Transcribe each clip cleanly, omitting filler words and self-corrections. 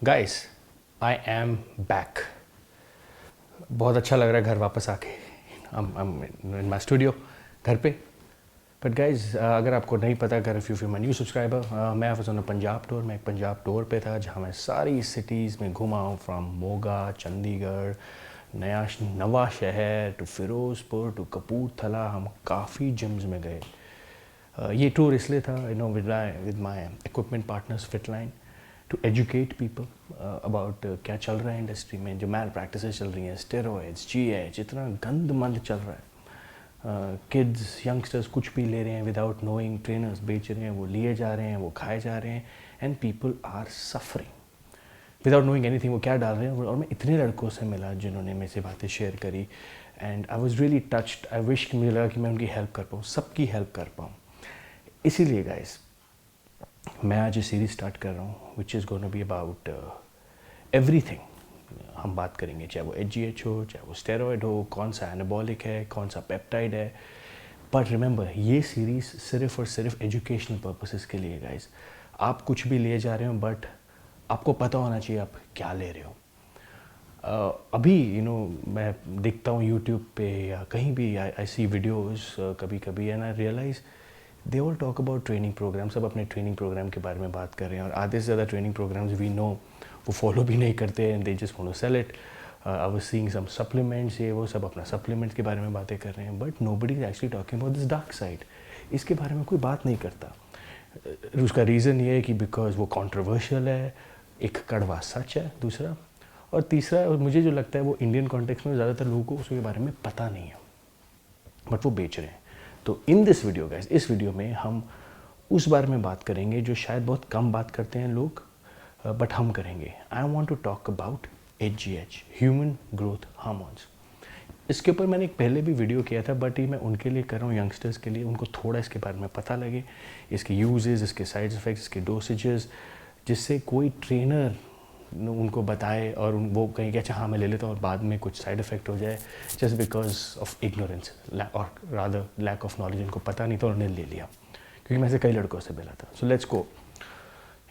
Guys, I am back. बहुत अच्छा लग रहा है घर वापस आके। इन माई स्टूडियो, घर पे। बट गाइस, अगर आपको नहीं पता, अगर if you my new subscriber, मैं वाज ऑन पंजाब टूर। मैं एक पंजाब टूर पे था जहाँ मैं सारी सिटीज़ में घुमा हूँ, फ्राम मोगा, चंडीगढ़, नवा शहर टू फ़िरोज़पुर टू कपूरथला। हम काफ़ी जिम्स में गए। ये टूर इसलिए था, with my equipment partners FitLine, to educate people about क्या चल रहा है इंडस्ट्री में, जो मैल प्रैक्टिसेस चल रही हैं, स्टेरॉइड्स, जीएच, इतना गंद मंद चल रहा है। किड्स, यंगस्टर्स कुछ भी ले रहे हैं विदाउट नोइंग, ट्रेनर्स बेच रहे हैं, वो लिए जा रहे हैं, वो खाए जा रहे हैं, and people are suffering without knowing anything. वो क्या डाल रहे हैं। और मैं इतने लड़कों से मिला जिन्होंने मेरे से बातें शेयर करी, and I was really touched. I wish कि मुझे लगा कि मैं उनकी हेल्प कर पाऊँ, सबकी हेल्प कर पाऊँ। इसीलिए गाइस, मैं आज ये सीरीज स्टार्ट कर रहा हूँ, which is gonna be about everything. हम बात करेंगे, चाहे वो एच हो, चाहे वो स्टेरॉयड हो, कौन सा एनाबॉलिक है, कौन सा पेप्टाइड है। बट रिमेंबर, ये सीरीज़ सिर्फ और सिर्फ एजुकेशनल पर्पसेस के लिए गाइस। आप कुछ भी ले जा रहे हो, बट आपको पता होना चाहिए आप क्या ले रहे हो। अभी मैं देखता हूँ यूट्यूब पे या कहीं भी, आई सी वीडियोज़ कभी कभी, and I realize they all talk about training program. सब अपने ट्रेनिंग प्रोग्राम के बारे में बात कर रहे हैं, और आधे से ज़्यादा ट्रेनिंग प्रोग्राम्स वी नो वो फॉलो भी नहीं करते, and they just want to sell it. I was seeing some supplements, ये वो सब अपना सप्लीमेंट्स के बारे में बातें कर रहे हैं, but nobody is actually talking about this dark side. इसके बारे में कोई बात नहीं करता। उसका रीज़न ये है कि बिकॉज वो कॉन्ट्रोवर्शियल है, एक कड़वा सच है दूसरा, और तीसरा, और मुझे जो लगता है वो इंडियन कॉन्टेक्स्ट में ज़्यादातर लोगों को उसके बारे में पता नहीं है, बट वो बेच रहे हैं। तो इन दिस वीडियो गाइस, इस वीडियो में हम उस बारे में बात करेंगे जो शायद बहुत कम बात करते हैं लोग, बट हम करेंगे। I want to talk about HGH, human growth hormones. इसके ऊपर मैंने एक पहले भी वीडियो किया था, बट ये मैं उनके लिए कर रहा हूँ, यंगस्टर्स के लिए, उनको थोड़ा इसके बारे में पता लगे, इसके यूजेस, इसके साइड इफ़ेक्ट्स, इसके डोसेजेस, जिससे कोई ट्रेनर उनको बताए और वो कहीं कि अच्छा हाँ मैं ले लेता हूँ, और बाद में कुछ साइड इफ़ेक्ट हो जाए जस्ट बिकॉज ऑफ इग्नोरेंस, और रादर लैक ऑफ नॉलेज। उनको पता नहीं था, उन्होंने ले लिया, क्योंकि मैं से कई लड़कों से मिला था। So let's go.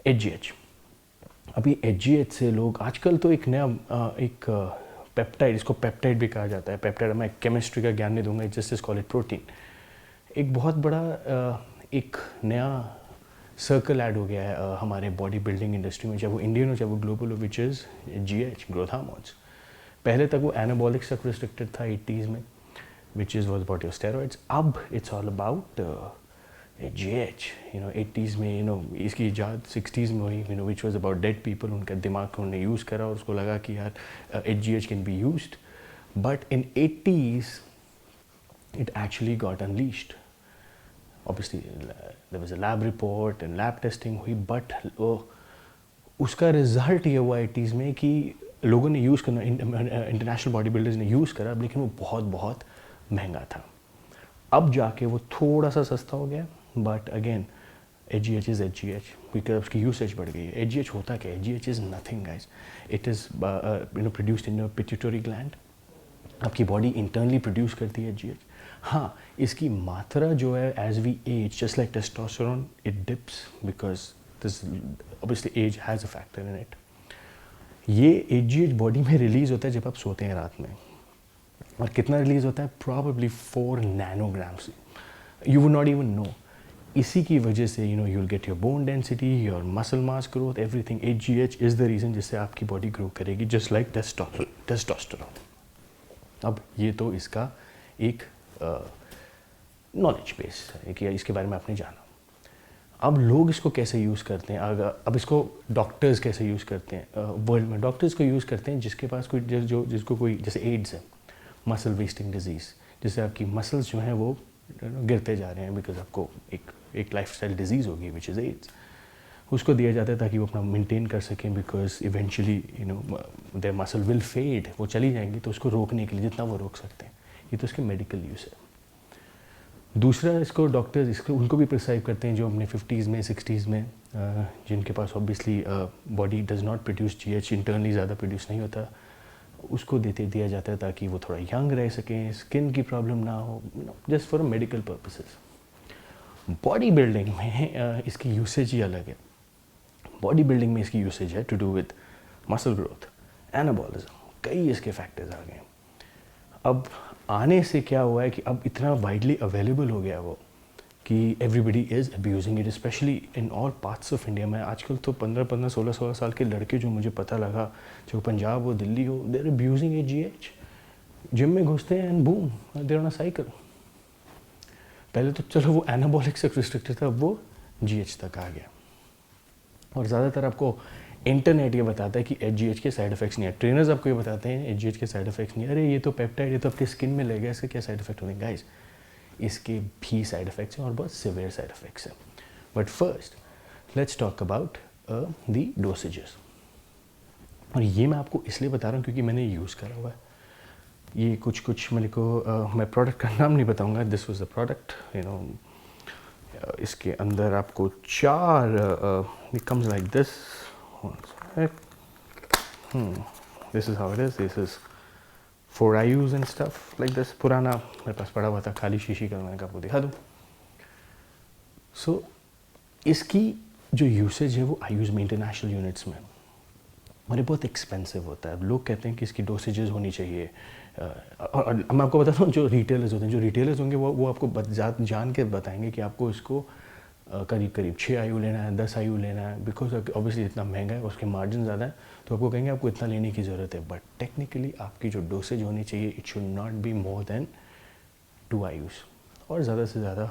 HGH। अभी HGH से लोग आजकल तो एक नया एक पेप्टाइड, इसको पेप्टाइड भी कहा जाता है। पेप्टाइड, मैं केमिस्ट्री का ज्ञान नहीं दूंगा, just is call it protein. एक बहुत बड़ा एक नया सर्कल ऐड हो गया है हमारे बॉडी बिल्डिंग इंडस्ट्री में, चाहे वो इंडियन हो चाहे वो ग्लोबल हो, which is GH, growth hormones. पहले तक वो एनाबॉलिक्स तक रिस्ट्रिक्टेड था 80s में, which is was about your steroids. अब it's all about GH। 80s में इसकी इजाद 60s में हुई, which was about dead people. उनका दिमाग को उन्होंने यूज़ करा और उसको लगा कि यार HGH can be used, but in 80s it actually got unleashed. Obviously there was a lab report and lab testing हुई, but उसका रिजल्ट ये हुआ 80s में कि लोगों ने यूज़ करना, इंटरनेशनल बॉडी बिल्डर्स ने यूज़ करा, लेकिन वो बहुत बहुत महंगा था। अब जाके वो थोड़ा सा सस्ता हो गया, but again HGH is HGH, because उसकी यूसेज बढ़ गई है। HGH होता क्या है? HGH is nothing guys, it is produced in your pituitary gland. आपकी बॉडी इंटरनली प्रोड्यूस करती है HGH। हाँ, इसकी मात्रा जो है as we age, just like testosterone, it dips because this obviously age has a factor in it. ये HGH body में रिलीज़ होता है जब आप सोते हैं रात में, और कितना रिलीज़ होता है? Probably 4 nanograms. You would not even know. इसी की वजह से you will get your bone density, your muscle mass growth, everything. HGH is the reason जिससे आपकी बॉडी ग्रो करेगी, जस्ट लाइक टेस्टोस्टेरोन। अब ये तो इसका एक नॉलेज बेस है कि इसके बारे में आपने जाना। अब लोग इसको कैसे यूज़ करते हैं, अब इसको डॉक्टर्स कैसे यूज़ करते हैं वर्ल्ड में? डॉक्टर्स को यूज़ करते हैं जिसके पास कोई जिसको कोई, जैसे एड्स है, मसल वेस्टिंग डिजीज़, जिससे आपकी मसल्स जो हैं वो गिरते जा रहे हैं, बिकॉज आपको एक लाइफस्टाइल डिजीज़ होगी विच इज़ एड्स। उसको दिया जाता है ताकि वो अपना मेंटेन कर सकें, because eventually their muscle will fade, वो चली जाएंगी, तो उसको रोकने के लिए जितना वो रोक सकते हैं। ये तो उसके मेडिकल यूज़ है। दूसरा, इसको डॉक्टर्स इसको उनको भी प्रिस्क्राइब करते हैं जो अपने 50s में 60s में, जिनके पास obviously body does not produce GH, internally ज़्यादा प्रोड्यूस नहीं होता, उसको दिया जाता है ताकि वो थोड़ा यंग रह सकें, स्किन की प्रॉब्लम ना हो, just for medical purposes. Body building में इसकी यूसेज ही अलग है। बॉडी बिल्डिंग में इसकी यूसेज है to do with muscle growth, anabolism, कई इसके फैक्टर्स आ गए। अब आने से क्या हुआ है कि अब इतना वाइडली अवेलेबल हो गया वो कि everybody is abusing it, specially in all parts of India में। आजकल तो 15-15, 16-16 साल के लड़के जो मुझे पता लगा, चाहे पंजाब हो, दिल्ली हो, they are abusing a GH। Gym में घुसते हैं and boom, they're on a cycle. पहले तो चलो वो एनाबॉलिक से रिस्ट्रिक्टेड था, अब वो GH तक आ गया। और ज़्यादातर आपको इंटरनेट ये बताता है कि HGH के साइड इफेक्ट्स नहीं है, ट्रेनर्स आपको ये बताते हैं HGH के साइड इफेक्ट्स नहीं है, अरे ये तो पेप्टाइड, ये तो आपकी स्किन में लगेगा, इसके क्या साइड इफेक्ट होंगे। गाइस, इसके भी साइड इफेक्ट्स हैं और बहुत सिवियर साइड इफेक्ट्स हैं। But first let's talk about the dosages. और ये मैं आपको इसलिए बता रहा हूँ क्योंकि मैंने यूज़ करा हुआ है। ये कुछ मेरे को मैं प्रोडक्ट का नाम नहीं बताऊँगा, this was the product, you know. इसके अंदर आपको 4 it comes like this, this is how it is, this is for IUs and stuff like this। पुराना मेरे पास पड़ा हुआ था खाली शीशी का, मैंने कहा आपको दिखा दूँ। सो इसकी जो यूसेज है वो IUs में, इंटरनेशनल यूनिट्स में, और ये बहुत एक्सपेंसिव होता है। लोग कहते हैं कि इसकी डोसेजेस होनी चाहिए। और मैं आपको बताता हूँ, जो रिटेलर्स होते हैं, जो रिटेलर्स होंगे वो आपको जान के बताएंगे कि आपको इसको करीब करीब 6 IU लेना है, 10 IU लेना है, बिकॉज ऑब्वियसली इतना महंगा है, उसके मार्जिन ज़्यादा है, तो आपको कहेंगे आपको इतना लेने की ज़रूरत है। बट टेक्निकली आपकी जो डोसेज होनी चाहिए, it should not be more than 2 IUs, और ज़्यादा से ज़्यादा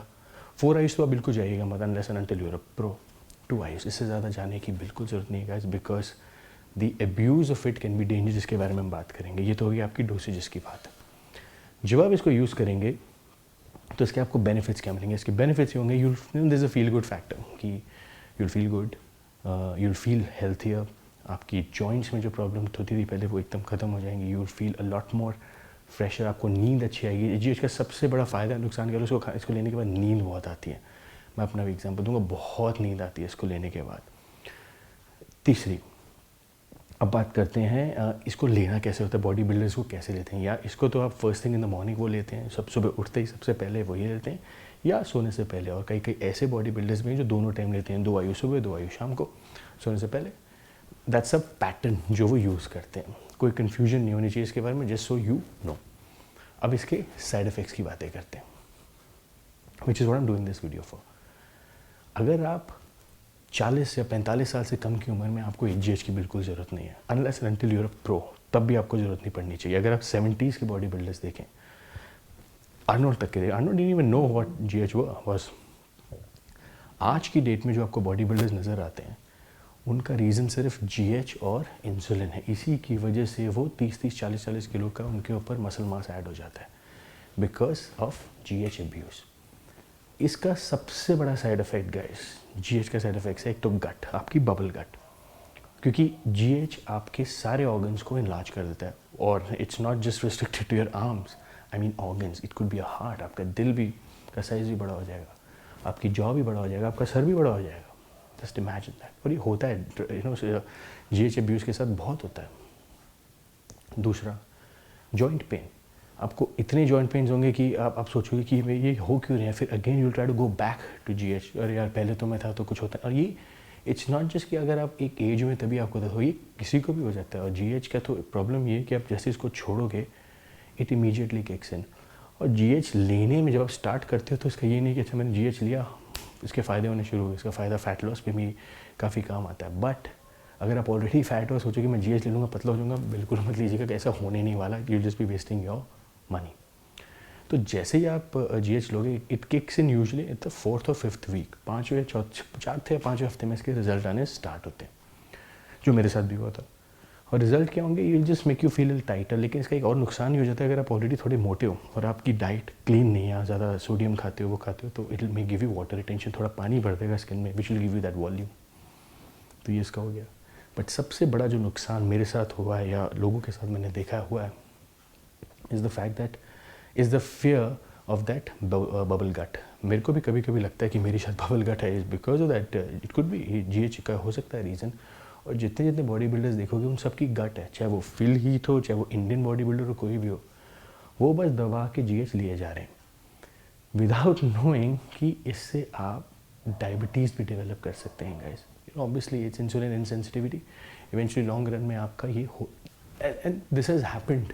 4 IUs तो आप बिल्कुल जाइएगा मत, unless and until you're pro. 2 IUs, इससे ज़्यादा जाने की बिल्कुल ज़रूरत नहीं है guys, because the abuse of it can be dangerous, जिसके बारे में हम बात करेंगे। ये तो होगी आपकी डोसेजेस की बात। जब आप इसको यूज़ करेंगे तो इसके आपको बेनिफिट्स क्या मिलेंगे? इसके बेनिफिट्स ये होंगे, you'll this is a feel good factor, कि you'll feel good, you'll feel healthier. आपकी जॉइंट्स में जो प्रॉब्लम होती थी पहले, वो एकदम ख़त्म हो जाएंगी। You'll feel a lot more fresher, आपको नींद अच्छी आएगी। जी, इसका सबसे बड़ा फ़ायदा, नुकसान क्या है, इसको लेने के बाद नींद बहुत आती है। मैं अपना भी एग्जाम्पल दूंगा, बहुत नींद आती है इसको लेने के बाद। तीसरी, अब बात करते हैं इसको लेना कैसे होता है, बॉडी बिल्डर्स को कैसे लेते हैं। या इसको तो आप first thing in the morning वो लेते हैं, सब सुबह उठते ही सबसे पहले वही लेते हैं, या सोने से पहले। और कई कई ऐसे बॉडी बिल्डर्स भी हैं जो दोनों टाइम लेते हैं, 2 IU सुबह, 2 IU शाम को, सोने से पहले। दैट्स अ पैटर्न जो वो यूज़ करते हैं। कोई कन्फ्यूजन नहीं होनी चाहिए इसके बारे में, जस्ट सो यू नो। अब इसके साइड इफ़ेक्ट्स की बातें करते हैं, which is what I am doing this video for. अगर आप 40 या 45 साल से कम की उम्र में, आपको HGH की बिल्कुल ज़रूरत नहीं है, unless until you are pro, तब भी आपको ज़रूरत नहीं पड़नी चाहिए। अगर आप 70s के बॉडी बिल्डर्स देखें, आर्नोल्ड तक के, Arnold didn't even know what GH was. आज की डेट में जो आपको बॉडी बिल्डर्स नज़र आते हैं, उनका रीज़न सिर्फ GH और इंसुलिन है। इसी की वजह से वो 30-30, 40-40 किलो का उनके ऊपर मसल मास ऐड हो जाता है, बिकॉज ऑफ GH अब्यूज़। इसका सबसे बड़ा साइड इफ़ेक्ट गाइस, GH का साइड इफ़ेक्ट है एक तो गट, आपकी बबल गट, क्योंकि GH आपके सारे ऑर्गन्स को इनलार्ज कर देता है। और it's not just restricted to your arms, I mean organs, it could be a heart. आपका दिल भी का साइज़ भी बड़ा हो जाएगा, आपकी जॉ भी बड़ा हो जाएगा, आपका सर भी बड़ा हो जाएगा। Just imagine that. और ये होता है, यू नो, GH अब्यूज़ के साथ बहुत होता है। दूसरा, जॉइंट पेन। आपको इतने जॉइंट पेन्स होंगे कि आप सोचोगे कि ये हो क्यों रहे हैं, फिर again you try to go back to GH, और यार पहले तो मैं था तो कुछ होता है। और ये इट्स नॉट जस्ट कि अगर आप एक एज में तभी आपको हो, ये किसी को भी हो जाता है। और GH का तो प्रॉब्लम ये है कि आप जैसे इसको छोड़ोगे, इट इमीडिएटली किक्स इन। और GH लेने में जब आप स्टार्ट करते हो तो इसका ये नहीं कि अच्छा मैंने GH लिया, इसके फ़ायदे होने शुरू हुए। इसका फ़ायदा फ़ैट लॉस पे भी काफ़ी काम आता है। बट अगर आप ऑलरेडी फैट हो, सोचो कि मैं GH ले लूँगा पतला हो जाऊँगा, बिल्कुल मत लीजिएगा, कि ऐसा होने नहीं वाला। You just be wasting your money. तो जैसे ही आप GH लोगे, it kicks in usually at the 4th और 5th वीक, 4th या 5वें हफ्ते में इसके रिजल्ट आने स्टार्ट होते हैं, जो मेरे साथ भी हुआ था। और रिजल्ट क्या होंगे, you will just make you feel tighter. लेकिन इसका एक और नुकसान ये हो जाता है, अगर आप ऑलरेडी थोड़े मोटे हो और आपकी डाइट क्लीन नहीं है, ज़्यादा सोडियम खाते हो, वो खाते हो, तो it will may give you water retention, थोड़ा पानी भर देगा स्किन में, which will give you that volume. तो ये इसका हो गया। बट सबसे बड़ा जो नुकसान मेरे साथ हुआ है या लोगों के साथ मैंने देखा हुआ है, is the fact that is the fear of that bubble gut. मेरे को भी कभी कभी लगता है कि मेरी शायद बबल गट है, is because of that, it could B GH का हो सकता है रीज़न। और जितने जितने बॉडी बिल्डर्स देखोगे, उन सबकी गट है, चाहे वो फिल हीथ हो, चाहे वो इंडियन बॉडी बिल्डर हो, कोई भी हो, वो बस दबा के GH लिए जा रहे हैं, विदाउट नोइंग कि इससे आप डायबिटीज़ भी डेवलप कर सकते हैं guys. Obviously it's insulin insensitivity, eventually long run में आपका ये हो, and this has happened.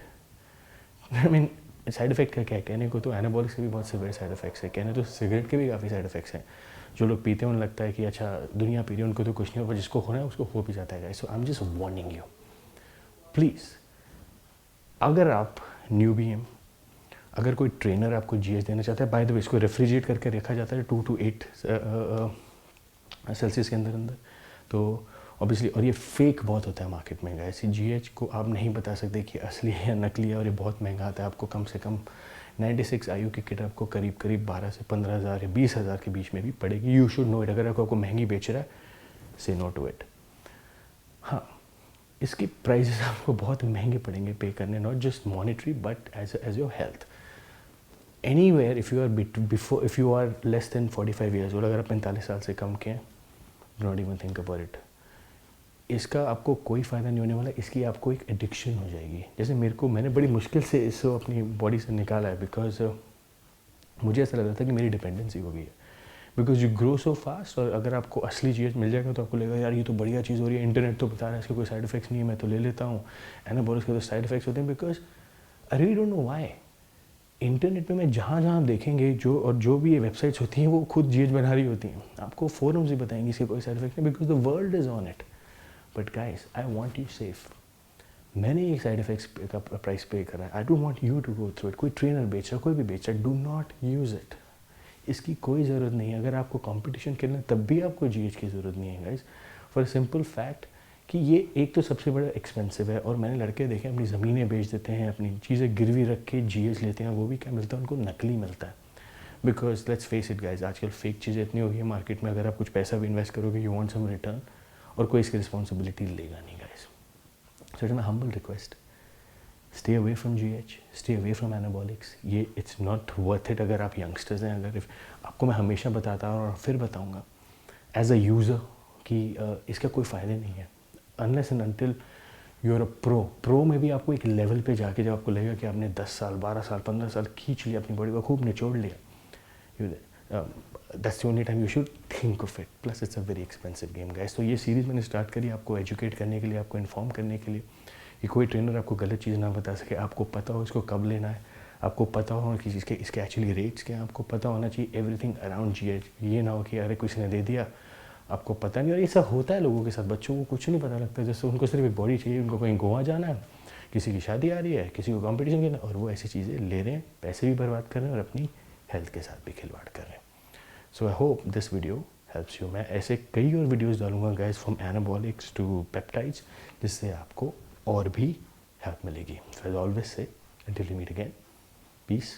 I mean side effect का क्या है, कहने को तो एनाबॉलिक्स के भी बहुत सीवियर साइड इफेक्ट्स है, कहने तो सिगरेट के भी काफ़ी साइड इफेक्ट्स हैं। जो लोग पीते हैं उन्हें लगता है कि अच्छा दुनिया पी रही है, उनको तो कुछ नहीं होगा, जिसको होना है उसको हो भी जाता है। So I am just warning you, please अगर आप न्यूबी हैं, अगर कोई ट्रेनर आपको जीएच देना चाहता है, बाय द वे इसको रेफ्रिजरेट करके रखा जाता है 2 to 8 सेल्सियस के अंदर, तो ऑब्वियसली, और ये फेक बहुत होता है मार्केट में गाइस। जीएच को आप नहीं बता सकते कि असली है या नकली है, और ये बहुत महंगा आता है। आपको कम से कम 96 IU की किट आपको करीब 12 से 15,000 या 20,000 के बीच में भी पड़ेगी। You should know it. अगर आपको महंगी बेच रहा है, से नो टू इट। हाँ, इसकी प्राइसेस आपको बहुत महंगे पड़ेंगे पे करने, not just monetary but as your health. Anywhere if you are less than 45 years old, अगर आप 45 साल से कम के हैं, not even think about it. इसका आपको कोई फ़ायदा नहीं होने वाला, इसकी आपको एक एडिक्शन हो जाएगी। जैसे मैंने बड़ी मुश्किल से इसको अपनी बॉडी से निकाला है, बिकॉज मुझे ऐसा लग रहा था कि मेरी डिपेंडेंसी हो गई है, because you grow so fast. और अगर आपको असली चीज़ मिल जाएगा तो आपको लगेगा यार ये तो बढ़िया चीज़ हो रही है, इंटरनेट तो बता रहा है इसके कोई साइड इफेक्ट्स नहीं है, मैं तो ले लेता हूँ। एनाबॉलिक्स के तो साइड इफेक्ट्स होते हैं, because I really don't know why. Internet पे मैं जहाँ जहाँ देखेंगे जो भी ये वेबसाइट्स होती हैं, वो खुद जीएच बना रही होती हैं, आपको फोरम्स भी बताएंगे इसके कोई साइड इफेक्ट नहीं, because the world is on it. But guys, I want you safe. मैंने एक साइड इफेक्ट्स का प्राइस पे करा है, I don't want you to go through it. कोई ट्रेनर बेच रहा, कोई भी बेच रहा, डू नॉट यूज़ इट। इसकी कोई ज़रूरत नहीं है। अगर आपको कंपटीशन खेलना है तब भी आपको जीएच की ज़रूरत नहीं है गाइस, फॉर सिंपल फैक्ट कि ये एक तो सबसे बड़ा एक्सपेंसिव है, और मैंने लड़के देखे अपनी ज़मीनें बेच देते हैं, अपनी चीज़ें गिरवी रख के जीएच लेते हैं, वो भी क्या मिलता है उनको, नकली मिलता है। Because let's face it guys, आजकल फेक चीज़ें इतनी हो गई है मार्केट में, अगर आप कुछ पैसा भी इन्वेस्ट करोगे, यू वांट सम रिटर्न, और कोई इसकी रिस्पॉन्सिबिलिटी लेगा नहीं guys. So it's my humble request, stay away from GH, stay away from anabolics. ये इट्स नॉट वर्थ इट। अगर आप यंगस्टर्स हैं, अगर आपको मैं हमेशा बताता हूँ और फिर बताऊँगा एज अ यूज़र कि इसका कोई फ़ायदा नहीं है, unless and until you are a pro में भी आपको एक लेवल पे जाके जब आपको लगेगा कि आपने 10 साल 12 साल 15 साल खींच लिया, अपनी बॉडी को खूब निचोड़ लिया, that's the only time you should think of it. Plus it's a very expensive game guys. तो ये सीरीज़ मैंने स्टार्ट करी आपको एजुकेट करने के लिए, आपको इन्फॉर्म करने के लिए कि कोई ट्रेनर आपको गलत चीज़ ना बता सके, आपको पता हो इसको कब लेना है, आपको पता हो कि इसके एक्चुअली रेट्स क्या हैं, आपको पता होना चाहिए एवरीथिंग अराउंड जीएच। ये ना हो कि अरे किसी ने दे दिया, आपको पता नहीं। और ये सब होता है लोगों के साथ, बच्चों को कुछ नहीं पता लगता, जैसे उनको सिर्फ एक बॉडी चाहिए, उनको कहीं गोवा जाना है, किसी की शादी आ रही है, किसी को कंपटीशन करना, और वो ऐसी चीज़ें ले रहे हैं, पैसे भी बर्बाद कर रहे हैं और अपनी हेल्थ के साथ भी खिलवाड़ कर रहे हैं। So I hope this video helps you. मैं ऐसे कई और वीडियोज़ डालूंगा guys, from anabolics to peptides, जिससे आपको और भी हेल्प मिलेगी। So as always say, until we meet again, peace.